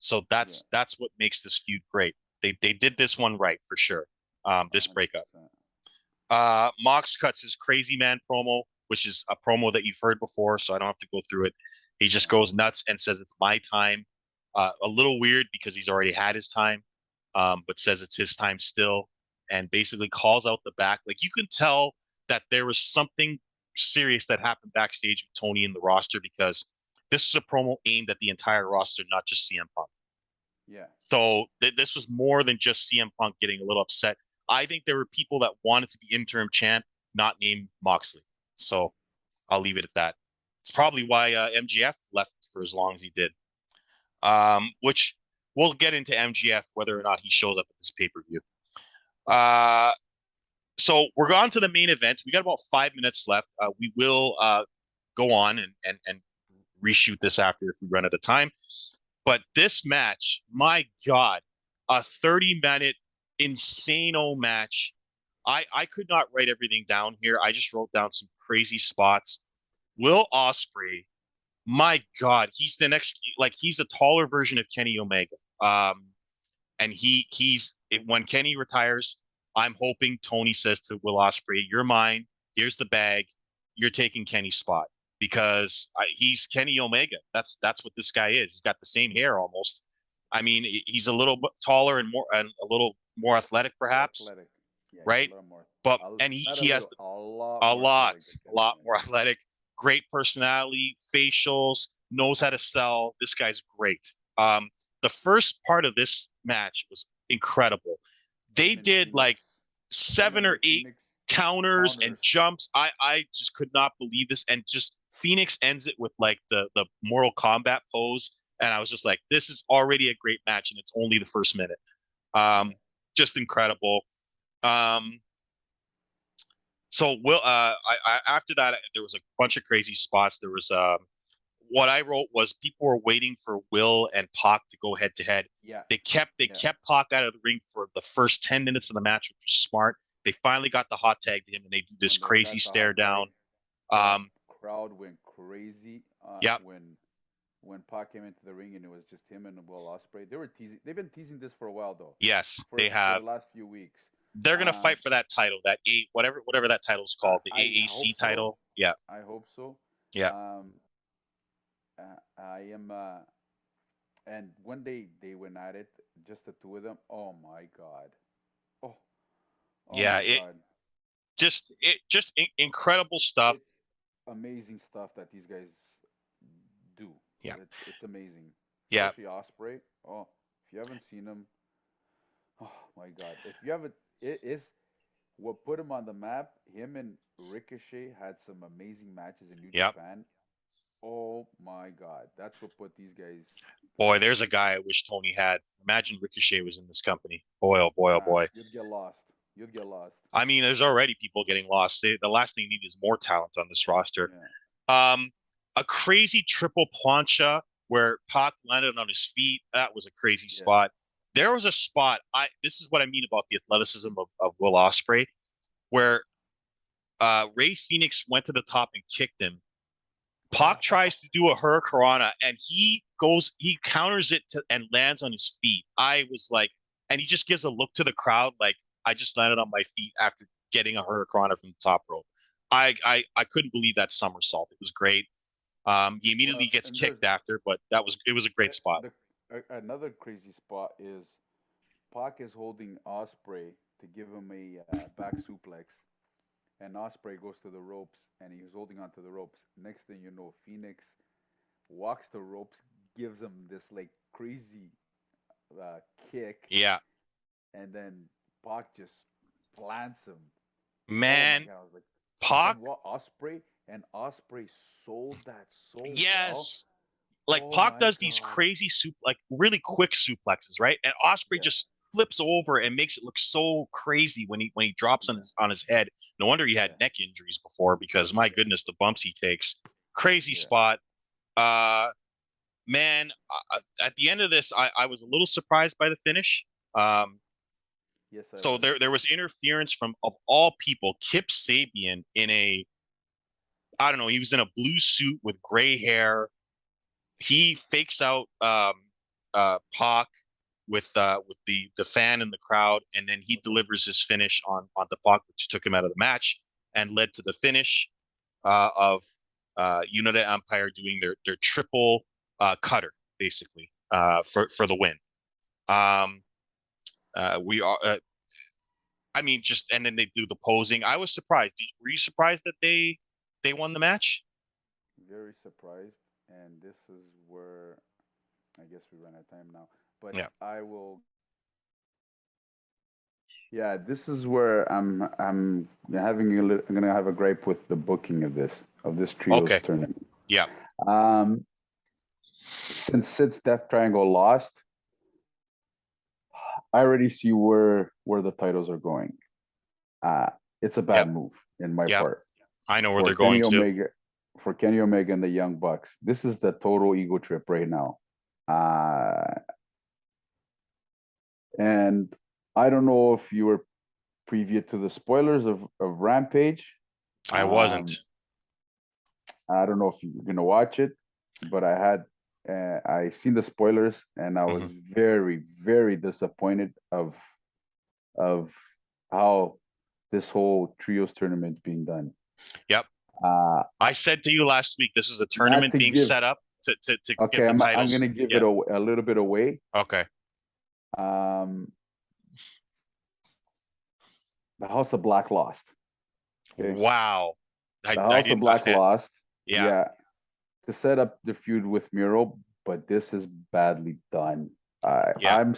So Yeah. that's what makes this feud great. They did this one right for sure. This breakup. 100%. Mox cuts his Crazy Man promo, which is a promo that you've heard before, so I don't have to go through it. He just No. goes nuts and says it's my time. A little weird because he's already had his time, but says it's his time still, and basically calls out the back. Like you can tell that there was something serious that happened backstage with Tony and the roster because this was a promo aimed at the entire roster, not just CM Punk. Yeah. So this was more than just CM Punk getting a little upset. I think there were people that wanted to be interim champ, not named Moxley. So I'll leave it at that. It's probably why MGF left for as long as he did. Which we'll get into MGF whether or not he shows up at this pay per view. Uh, so we're on to the main event. We got about 5 minutes left. We will go on and reshoot this after if we run out of time. But this match, my God, a 30-minute insane old match. I could not write everything down here. I just wrote down some crazy spots. Will Ospreay, my God, he's the next he's a taller version of Kenny Omega. And he's when Kenny retires, I'm hoping Tony says to Will Ospreay, "You're mine. Here's the bag. You're taking Kenny's spot." Because he's Kenny Omega. That's what this guy is. He's got the same hair almost. I mean, he's a little bit taller and a little more athletic, More perhaps, athletic. Yeah, he's a right? lot more. But A, and not a he has little, a lot a more lot, athletic than a Kenny lot Omega. more athletic. Great personality, facials, knows how to sell. This guy's great. The first part of this match was incredible. They Him and did Phoenix. like Him and seven or Ray eight Phoenix counters and counters. jumps. I just could not believe this. And just Phoenix ends it with like the Mortal Kombat pose. And I was just like, this is already a great match, and it's only the first minute. Yeah. Just incredible. Um, So Will, I after that there was a bunch of crazy spots. There was what I wrote was people were waiting for Will and Pac to go head to head. Yeah, They yeah. kept Pac out of the ring for the first 10 minutes of the match, which was smart. They finally got the hot tag to him, and they do this When they crazy got the stare hot down. tag, the Um, crowd went crazy yeah, when Pac came into the ring and it was just him and Will Ospreay. They were teasing. They've been teasing this for a while though, yes, they for the have. last few weeks. They're gonna Um, fight for that title, that A whatever that title's called, the I hope AAC so. title. Yeah, I hope so. yeah, Um, I am. And when they went at it, just the two of them. Oh my god. Oh, oh yeah. my god. It just incredible stuff. It's amazing stuff that these guys do. Yeah, It's amazing, yeah, especially Osprey. Oh, if you haven't seen him, oh my God! If you haven't, it is what put him on the map. Him and Ricochet had some amazing matches in New yeah. Japan. Oh my God, that's what put these guys. Boy, there's a guy I wish Tony had. Imagine Ricochet was in this company. Boy, oh boy, oh boy. You'd get lost. You'd get lost. I mean, there's already people getting lost. The last thing you need is more talent on this roster. Yeah. Um, a crazy triple plancha where Pac landed on his feet. That was a crazy Yeah. spot. There was a spot. This is what I mean about the athleticism of Will Ospreay, where Ray Phoenix went to the top and kicked him. Pac tries to do a hurricanrana and he counters it and lands on his feet. I was like, and he just gives a look to the crowd like I just landed on my feet after getting a hurricanrana from the top rope. I couldn't believe that somersault. It was great. He immediately Well, gets and there's kicked after, but it was a great spot. the another crazy spot is Pac is holding Osprey to give him a back suplex, and Osprey goes to the ropes, and he's holding onto the ropes. Next thing you know, Phoenix walks the ropes, gives him this like crazy uh, kick, Yeah, and then Pac just plants him. Oh my man, god! I was like, Pac, and what Osprey sold that so well. yes. Like Oh Pac my does these god! crazy like really quick suplexes, right? And Osprey Yeah, just flips over and makes it look so crazy when he drops yeah, on his head. No wonder he had yeah, neck injuries before because my yeah, goodness, the bumps he takes. Crazy yeah. spot. Uh man, at the end of this, I was a little surprised by the finish. Um, Yes, I so was. there was interference from of all people, Kip Sabian in a I don't know, he was in a blue suit with gray hair. He fakes out Pac with the fan in the crowd, and then he delivers his finish on the Pac, which took him out of the match and led to the finish of United Empire doing their triple cutter basically for the win. Um, we are. I mean, just and then they do the posing. I was surprised. Were you surprised that they won the match? Very surprised, and this is where I guess we run out of time now. But Yeah. I will. Yeah, this is where I'm having I'm gonna have a gripe with the booking of this trios Okay. tournament. Yeah. Um, since Death Triangle lost, I already see where the titles are going. Uh, it's a Yep. bad move in my Yep. part I know where for they're going Kenny to. Omega, for Kenny Omega and the Young Bucks. This is the total ego trip right now. Uh, and I don't know if you were preview to the spoilers of Rampage. I wasn't. Um, I don't know if you're gonna watch it, but I seen the spoilers and I was Hmm. very disappointed of how this whole trios tournament being done. Yep. Uh, I said to you last week, this is a not tournament to being give set up to get okay, the I'm titles. gonna give it Yeah. a little bit away. Okay. Um, the House of Black lost. Okay, Wow. the I House of didn't. Black lost. Yeah. Yeah, to set up the feud with Miro, but this is badly done. Yeah. I'm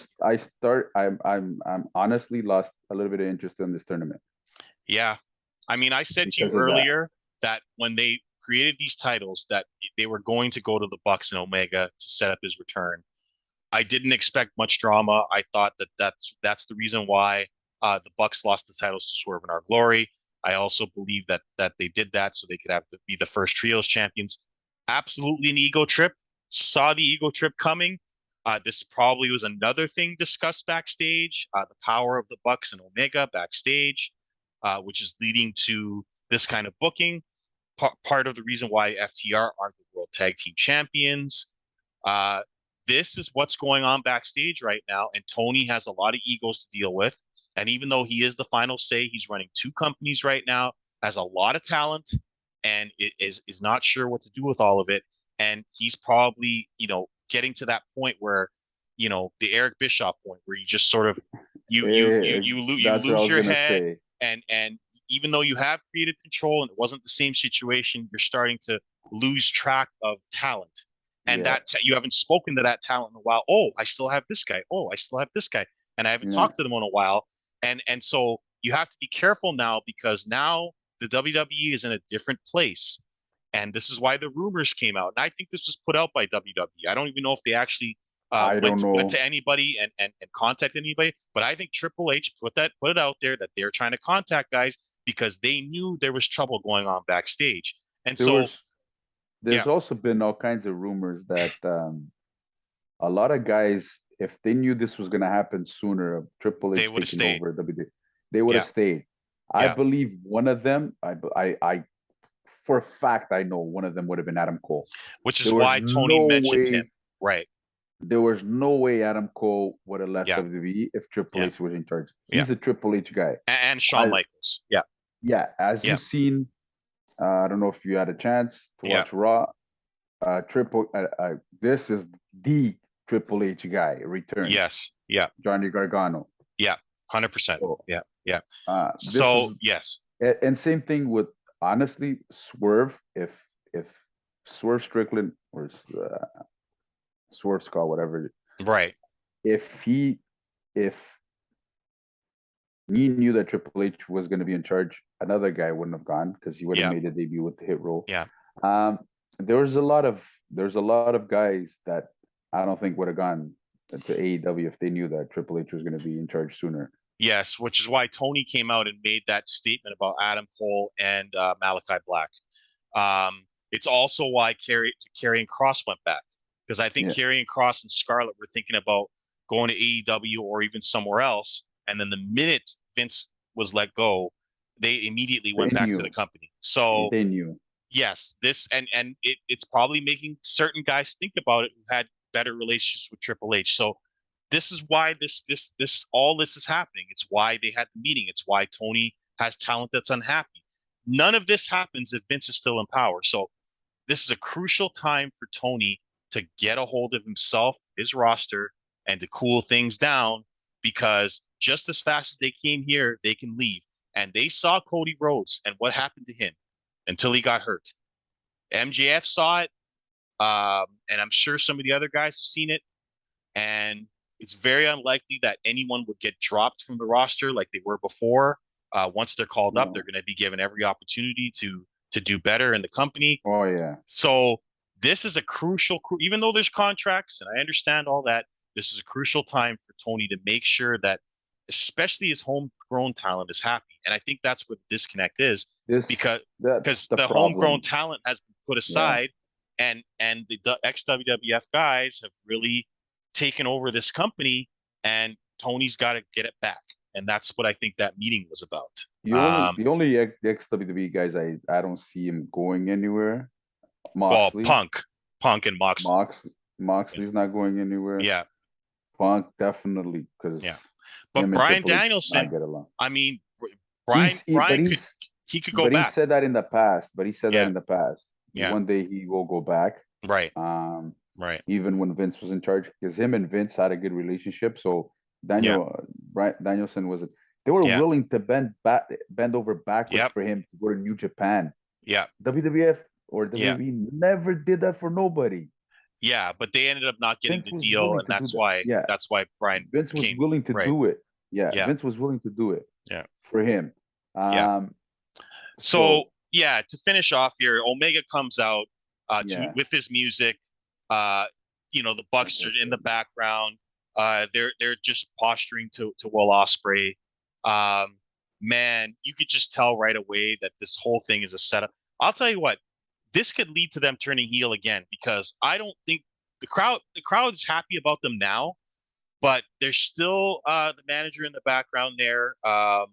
honestly lost a little bit of interest in this tournament Yeah. I mean, I said to you because of that. earlier that when they created these titles, that they were going to go to the Bucks and Omega to set up his return. I didn't expect much drama. I thought that that's the reason why the Bucks lost the titles to Swerve in Our Glory. I also believe that they did that so they could have to be the first trios champions. Absolutely an ego trip. Saw the ego trip coming. This probably was another thing discussed backstage. The power of the Bucks and Omega backstage, which is leading to this kind of booking. Part of the reason why FTR aren't the World Tag Team Champions. Uh, this is what's going on backstage right now, and Tony has a lot of egos to deal with. And even though he is the final say, he's running two companies right now, has a lot of talent, and is not sure what to do with all of it. And he's probably, getting to that point where, the Eric Bischoff point, where you just sort of you That's what I lose was your gonna head, say. and even though you have creative control and it wasn't the same situation, you're starting to lose track of talent. And Yeah, you haven't spoken to that talent in a while. Oh, I still have this guy. Oh, I still have this guy, and I haven't yeah. talked to them in a while. And so you have to be careful now, because now the WWE is in a different place, and this is why the rumors came out. And I think this was put out by WWE. I don't even know if they actually I don't went know. to anybody and contacted anybody, but I think Triple H put it out there that they're trying to contact guys because they knew there was trouble going on backstage. And There so, was yeah, there's also been all kinds of rumors that a lot of guys, if they knew this was gonna happen sooner, of Triple they H would have taking stayed. over WWE, they would have Yeah, stayed. I yeah, believe one of them, I for a fact I know one of them would have been Adam Cole. which is There was why Tony no mentioned him. way Right. there was no way Adam Cole would have left Yeah, WWE if Triple yeah, H was in charge. yeah. He's a Triple H guy. And Shawn I Michaels. Yeah, Yeah, as yeah, you've seen, I don't know if you had a chance to yeah. watch Raw. This is the Triple H guy returning, Yes, yeah, Johnny Gargano. yeah. 100%. So Yeah, yeah. this is So yes, and same thing with honestly Swerve. If Swerve Strickland or Swerve Scott, whatever, right. if if he knew that Triple H was going to be in charge, another guy wouldn't have gone because he would have Yeah, made a debut with the Hit Roll. yeah. Um, there's a lot of guys that I don't think would have gone to AEW if they knew that Triple H was going to be in charge sooner. Yes, which is why Tony came out and made that statement about Adam Cole and Malachi Black. It's also why Karrion Cross went back, because I think Yeah, Karrion Cross and Scarlett were thinking about going to AEW or even somewhere else. And then the minute Vince was let go, they immediately they went back to the knew. company. So They knew. yes, this and it's probably making certain guys think about it who had better relationships with Triple H. So this is why this all this is happening. It's why they had the meeting. It's why Tony has talent that's unhappy. None of this happens if Vince is still in power. So this is a crucial time for Tony to get a hold of himself, his roster, and to cool things down, because just as fast as they came here, they can leave. And they saw Cody Rhodes and what happened to him until he got hurt. MJF saw it, and I'm sure some of the other guys have seen it. And it's very unlikely that anyone would get dropped from the roster like they were before. Once they're called up, they're No. going to be given every opportunity to do better in the company. Oh yeah. So this is a crucial, even though there's contracts and I understand all that, this is a crucial time for Tony to make sure that, especially his homegrown talent, is happy. And I think that's what the disconnect is, This because that's the the homegrown problem. talent has been put Yeah. aside, and the ex WWF guys have really taken over this company, and Tony's got to get it back. And that's what I think that meeting was about. The only ex-WWE guys I don't see him going anywhere. Well, Moxley. Punk and Moxley. Yeah, Moxley's not going anywhere. yeah, Punk definitely because yeah. But him and Brian Triple H not Danielson, get along. I mean, He's he, but Brian could he's he could go but he back. said that in the past. But he said that Yeah, in the past. yeah, One day he will go back. right, Um, right. even when Vince was in charge, because him and Vince had a good relationship. So Yeah, Brian Danielson was. They were yeah, willing to bend over backwards yep, for him to go to New Japan. yeah, WWF or yeah, WWE never did that for nobody. yeah. But they ended up not getting Vince the was deal, willing and to do that. Yeah, that's why Brian Vince was came. willing to Right. do it. Yeah, Yeah, Vince was willing to do it yeah, for him. yeah. Um, So so yeah, to finish off here, Omega comes out to yeah, with his music. Uh, the like Bucks I are in the said, background. They're just posturing to Will Ospreay. Um, man, you could just tell right away that this whole thing is a setup. I'll tell you what, this could lead to them turning heel again because I don't think the crowd is happy about them now, but there's still the manager in the background there, and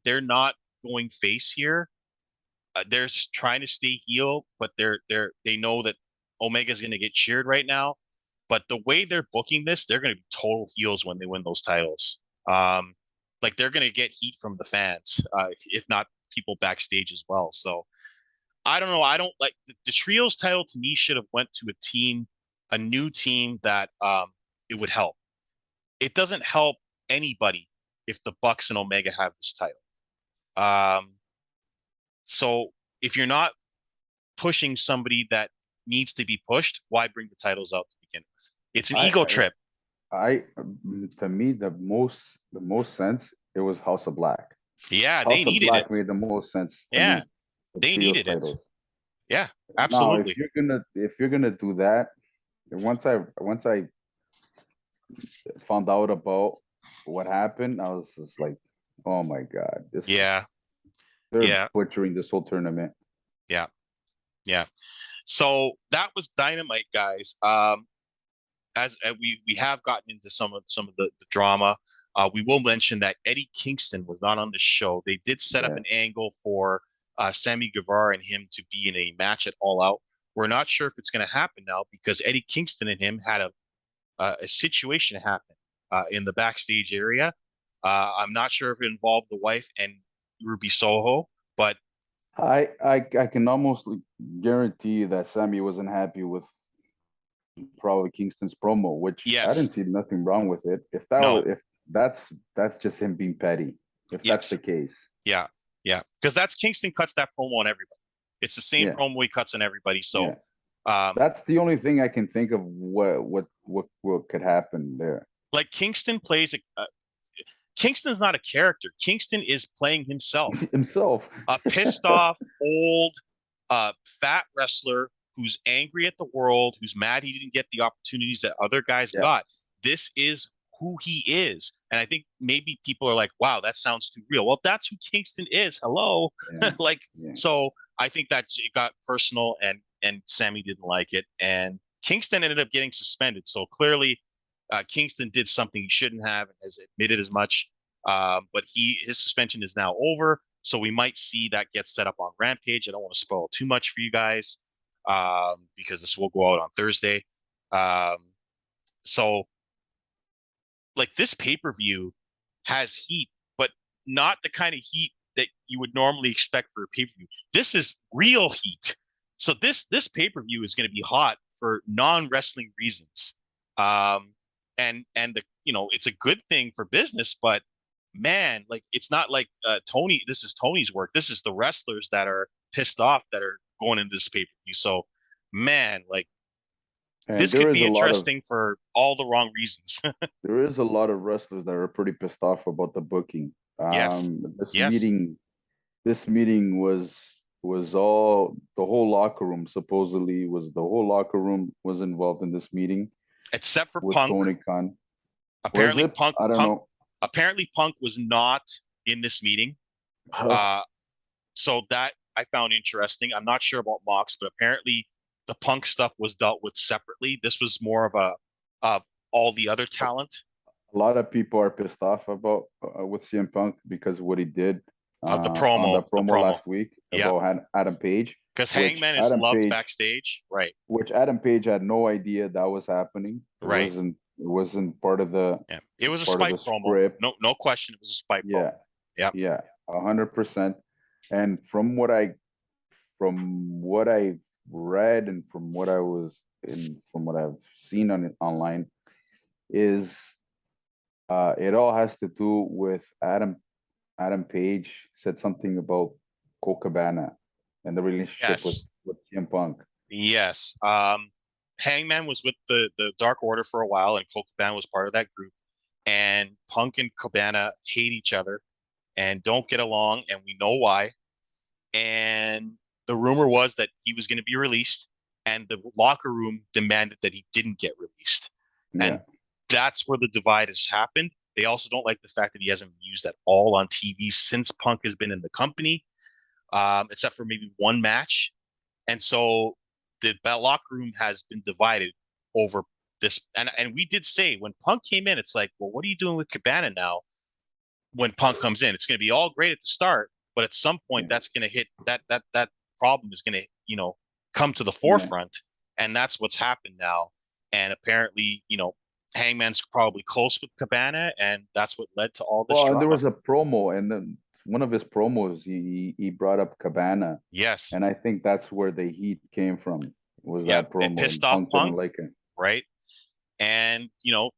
they're not going face here. They're trying to stay heel, but they know that Omega's going to get cheered right now. But the way they're booking this, they're going to be total heels when they win those titles. Like they're going to get heat from the fans, if not people backstage as well. So I don't know. I don't like the trios title. To me, should have went to a team, a new team that it would help. It doesn't help anybody if the Bucks and Omega have this title. Um, so if you're not pushing somebody that needs to be pushed, why bring the titles out to begin with? It's an ego I trip. I to me the most sense it was House of Black. Yeah, they House of needed Black it. made the most sense to Yeah, me. The they trios needed it. titles. Yeah, Now, if absolutely. you're gonna do that, once I found out about what happened, I was just like, oh my God, Yeah, they're yeah, butchering this whole tournament. yeah, yeah. So that was Dynamite, guys. As we have gotten into some of the drama, we will mention that Eddie Kingston was not on the show. They did set up Yeah. an angle for Sammy Guevara and him to be in a match at All Out. We're not sure if it's going to happen now because Eddie Kingston and him had a situation happen in the backstage area. I'm not sure if it involved the wife and Ruby Soho, but I can almost guarantee you that Sammy wasn't happy with probably Kingston's promo, which I didn't yes, see nothing wrong with it. no, If that's just him being petty, if that's yes, the case. yeah, yeah, because that's Kingston cuts that promo on everybody. It's the same Yeah, promo he cuts on everybody. So, yeah. um, That's the only thing I can think of what could happen there. like Kingston's not a character. Kingston is playing himself, Himself. a pissed off old fat wrestler who's angry at the world, who's mad he didn't get the opportunities that other guys Yeah, got. This is who he is. And I think maybe people are like, wow, that sounds too real. Well, that's who Kingston is. Hello. yeah, Like, yeah. so I think that it got personal and Sammy didn't like it. And Kingston ended up getting suspended. So clearly Kingston did something he shouldn't have and has admitted as much. But his suspension is now over. So we might see that get set up on Rampage. I don't want to spoil too much for you guys because this will go out on Thursday. Um, so, like this pay-per-view has heat, but not the kind of heat that you would normally expect for a pay-per-view. This is real heat. So this pay-per-view is going to be hot for non-wrestling reasons. Um, and it's a good thing for business, but man, like it's not like Tony. This is Tony's work. This is the wrestlers that are pissed off that are going into this pay-per-view. So, man, like And this could be interesting for all the wrong reasons. there is a lot of wrestlers that are pretty pissed off about the booking. Yes. This Yes. meeting was all the whole locker room supposedly was the whole locker room was involved in this meeting Except for with Punk. Tony Khan. Was Apparently it? Punk I don't Punk know. apparently Punk was not in this meeting. Uh so that I found interesting. I'm not sure about Mox, but apparently the Punk stuff was dealt with separately. This was more of a of all the other talent A lot of people are pissed off about with CM Punk because of what he did of on the the promo promo. last week Yeah. about Adam Page, Because which Hangman is Adam loved Page, backstage. Right. which Adam Page had no idea that was happening. Right. It wasn't part of the Yeah. It was a part of spike the promo. script. No question it was a spike Yeah, promo. Yeah. yeah, 100%. And from what I've read and from what I've seen on it online is it all has to do with Adam Page said something about Cole Cabana and the relationship Yes. with CM Punk. Yes. Hangman was with the Dark Order for a while, and Cole Cabana was part of that group. And Punk and Cabana hate each other and don't get along, and we know why. And the rumor was that he was going to be released, and the locker room demanded that he didn't get released. Yeah, And that's where the divide has happened. They also don't like the fact that he hasn't been used at all on TV since Punk has been in the company, except for maybe one match. And so that locker room has been divided over this. And we did say when Punk came in, it's like, well, what are you doing with Cabana now? When Punk comes in, it's going to be all great at the start, but at some point, Yeah. that's going to hit that problem is going to come to the Yeah. forefront, and that's what's happened now. And apparently, Hangman's probably close with Cabana, and that's what led to all this Well, and there drama. was a promo, and then one of his promos, he brought up Cabana, Yes, and I think that's where the heat came from. Was yep, that it promo, pissed and off Punk didn't Punk, like it. right? And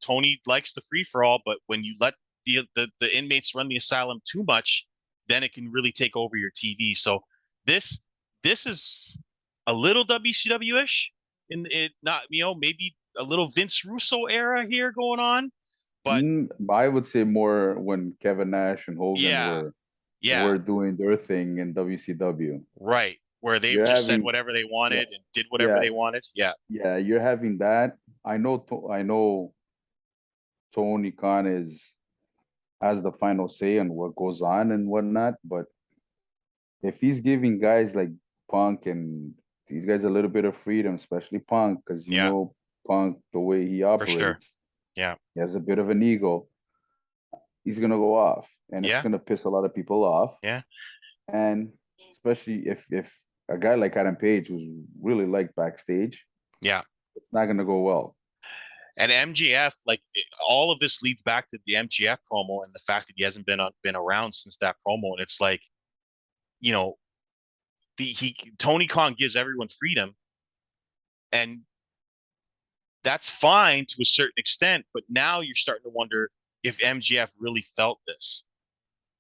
Tony likes the free for all, but when you let the inmates run the asylum too much, then it can really take over your TV. So this this is a little WCW ish in it, not maybe a little Vince Russo era here going on, but I would say more when Kevin Nash and Hogan yeah, yeah, were doing their thing in WCW. right, where they've You're just said having, whatever they yeah, wanted and did whatever yeah, they wanted. Yeah, yeah. You're having that. I know Tony Khan is has the final say on what goes on and whatnot, but if he's giving guys like Punk and these guys a little bit of freedom, especially Punk, because yeah, Punk the way he for sure. operates, Yeah, he has a bit of an ego. He's gonna go off, and it's yeah, gonna piss a lot of people off. yeah, And especially if a guy like Adam Page was really liked backstage, yeah. it's not gonna go well. And MGF, like all of this leads back to the MGF promo and the fact that he hasn't been around since that promo. And it's like, you know, Tony Khan gives everyone freedom, and that's fine to a certain extent. But now you're starting to wonder if MGF really felt this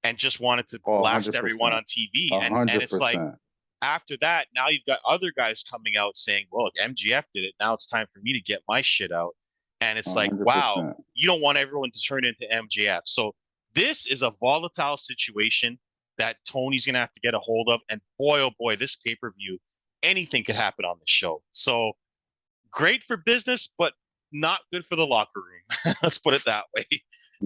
and just wanted to Oh, blast everyone 100%, on TV. a And hundred it's like percent, after that, now you've got other guys coming out saying, well, look, MGF did it. Now it's time for me to get my shit out. And a it's like, hundred wow, percent. you don't want everyone to turn into MGF. So this is a volatile situation that Tony's going to have to get a hold of. And boy, oh boy, this pay per view, anything could happen on the show. So great for business, but not good for the locker room. Let's put it that way.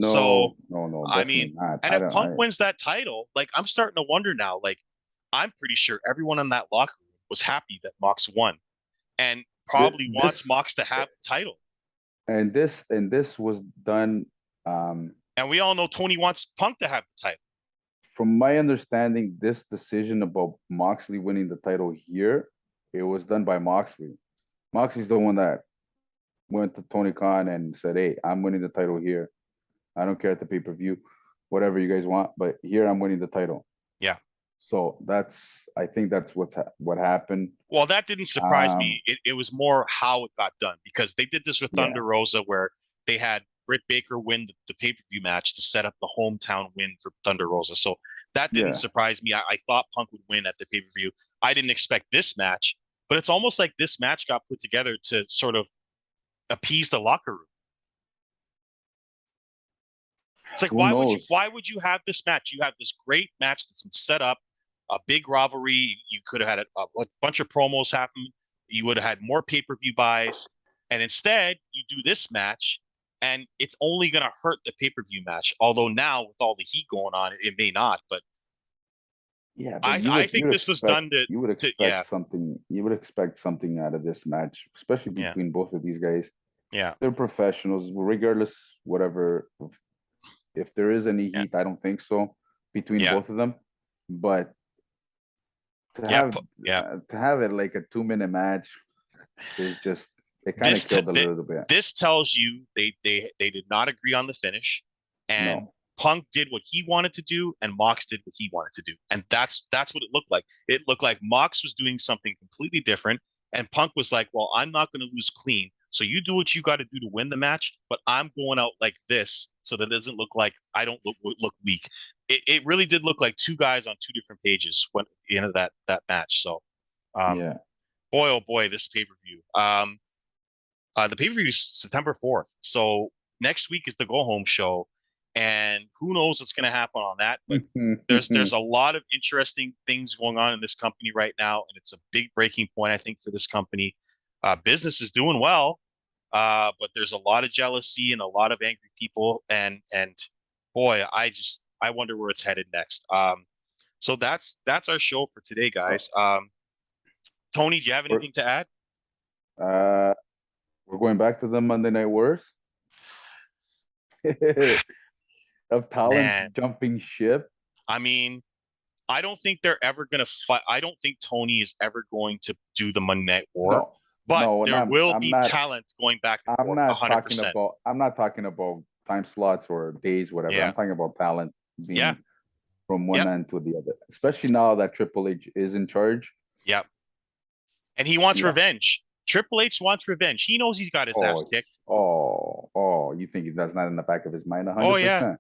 So, No, no, no, I mean, definitely not. and I if don't. Punk wins that title, like I'm starting to wonder now, like I'm pretty sure everyone in that locker room was happy that Mox won and probably wants This Mox to have the title. and this was done. Um, And we all know Tony wants Punk to have the title. from my understanding, this decision about Moxley winning the title here, it was done by Moxley. Moxley's the one that went to Tony Khan and said, "Hey, I'm winning the title here. I don't care at the pay-per-view, whatever you guys want, but here I'm winning the title." Yeah. So I think that's what happened. Well, that didn't surprise Um, me. It was more how it got done because they did this with yeah, Thunder Rosa where they had Britt Baker win the pay-per-view match to set up the hometown win for Thunder Rosa. So that didn't yeah. surprise me. I thought Punk would win at the pay-per-view. I didn't expect this match, but it's almost like this match got put together to sort of appease the locker room. It's like Who knows? why would you have this match? You have this great match that's been set up, a big rivalry. You could have had a bunch of promos happen. You would have had more pay-per-view buys, and instead you do this match, and it's only going to hurt the pay-per-view match. Although now with all the heat going on, it may not. But Yeah, but I think this was done you would to expect something out of this match, especially yeah, between both of these guys. yeah, They're professionals, regardless whatever. If there is any yeah, heat, I don't think so between yeah, both of them. But to yeah, have yeah. to have it like a 2 minute match is just it kind of This t- killed a th- little bit. this tells you they did not agree on the finish, and No, Punk did what he wanted to do, and Mox did what he wanted to do, and that's what it looked like. It looked like Mox was doing something completely different, and Punk was like, "Well, I'm not going to lose clean, so you do what you got to do to win the match, but I'm going out like this, so that it doesn't look like I don't look weak." It really did look like two guys on two different pages when at the end of that match. So, um, yeah. boy, oh boy, this pay per view. The pay per view is September 4th. So next week is the go home show. And who knows what's going to happen on that. But there's a lot of interesting things going on in this company right now. And it's a big breaking point, I think, for this company. Business is doing well. But there's a lot of jealousy and a lot of angry people, and boy, I wonder where it's headed next. So that's our show for today, Well, guys. Tony, do you have we're anything to add? uh, we're going back to the Monday Night Wars of talents Man, jumping ship. I mean, I don't think they're ever going to fight. I don't think Tony is ever going to do the Monday Night War, No, but no, and there I'm will I'm be not talent going back and I'm forth, not talking 100%. about I'm not talking about time slots or days, whatever. Yeah, I'm talking about talent yeah, being from one yep, end to the other, especially now that Triple H is in charge. yep. And he wants Yeah. revenge. Triple H wants revenge. He knows he's got his ass Oh, kicked. you think that's not in the back of his mind? Oh yeah,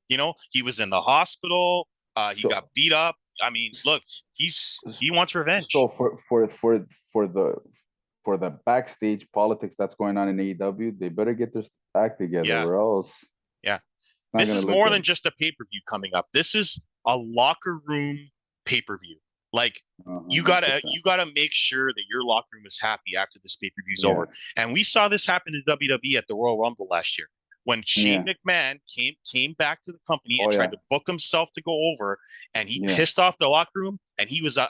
100%. he was in the hospital. He got So, beat up. I mean, look, he wants revenge. so for the backstage politics that's going on in AEW, they better get their act together, Yeah, or else it's yeah. not This gonna is look more than good. just a pay-per-view coming up. This is a locker room pay-per-view. Like you gotta 100%. you gotta make sure that your locker room is happy after this pay-per-view is Yeah, over. And we saw this happen in WWE at the Royal Rumble last year when Shane yeah. McMahon came back to the company and Oh tried yeah, to book himself to go over, and he yeah, pissed off the locker room, and he was out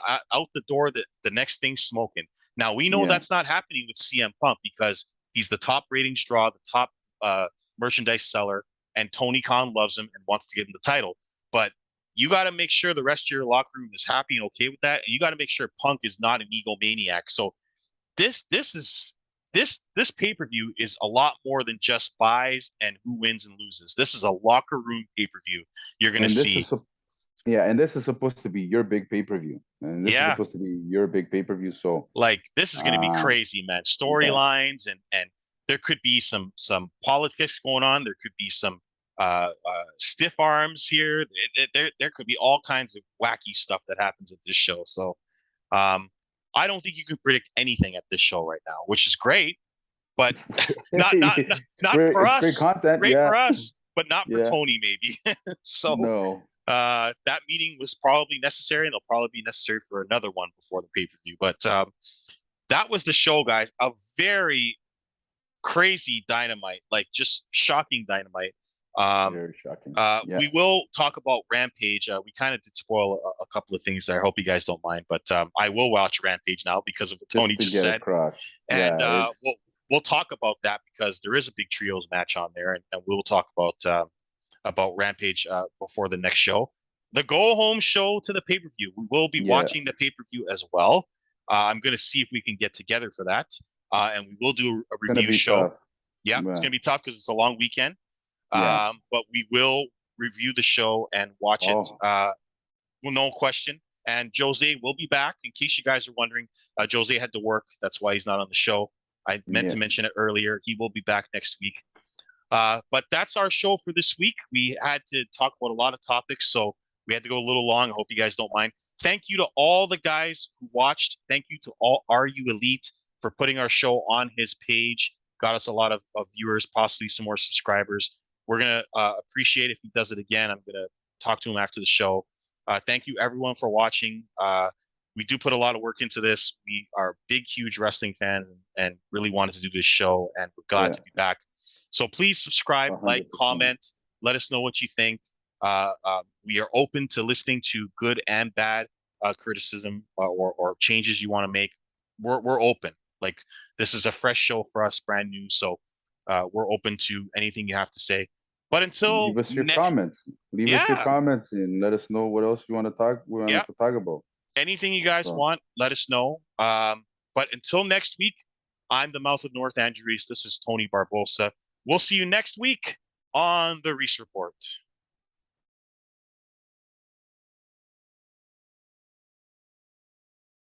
the door the next thing smoking. Now we know yeah. that's not happening with CM Punk because he's the top ratings draw, the top uh, merchandise seller, and Tony Khan loves him and wants to give him the title. But you got to make sure the rest of your locker room is happy and okay with that, and you got to make sure Punk is not an egomaniac. So this pay per view is a lot more than just buys and who wins and loses. This is a locker room pay per view. You're gonna And see, this is supposed to be your big pay per view, and this is yeah, supposed to be your big pay per view. So, like this is gonna be um, crazy, man. yeah, Storylines and there could be some politics going on. There could be some stiff arms here. There could be all kinds of wacky stuff that happens at this show. So um, I don't think you can predict anything at this show right now, which is great, but not for it's great us. content. Great Yeah, for us, but not for yeah. Tony, maybe. So No, that meeting was probably necessary, and it'll probably be necessary for another one before the pay per view. But that was the show, guys. A very crazy dynamite, like just shocking dynamite. Um, very shocking. Yeah, we will talk about Rampage. We kind of did spoil a couple of things there. I hope you guys don't mind, but I will watch Rampage now because of what Tony just to just get said, across. and Yeah, it's we'll talk about that because there is a big trios match on there, and we will talk about Rampage before the next show. The go home show to the pay per view. We will be yeah. watching the pay per view as well. I'm going to see if we can get together for that, and we will do a Gonna review be show. tough. Yeah, it's Yeah, going to be tough because it's a long weekend. yeah. But we will review the show and watch it. Oh, Well, no question. And Jose will be back. In case you guys are wondering, Jose had to work. That's why he's not on the show. I meant yeah. to mention it earlier. He will be back next week. But that's our show for this week. We had to talk about a lot of topics, so we had to go a little long. I hope you guys don't mind. Thank you to all the guys who watched. Thank you to all AndrEW Elite for putting our show on his page. Got us a lot of viewers, possibly some more subscribers. We're gonna appreciate if he does it again. I'm gonna talk to him after the show. Thank you everyone for watching. We do put a lot of work into this. We are big, huge wrestling fans and really wanted to do this show, and we're glad Yeah, to be back. So please subscribe, like, 100%. comment, let us know what you think. We are open to listening to good and bad criticism or changes you want to make. We're open. Like this is a fresh show for us, brand new. So we're open to anything you have to say. But until Leave us your comments. Leave us your yeah, comments and let us know what else you want to talk. We want yeah, us to talk about. anything you guys So, want, let us know. But until next week, I'm the Mouth of North, AndrEW. This is Tony Barbosa. We'll see you next week on the Reese Report.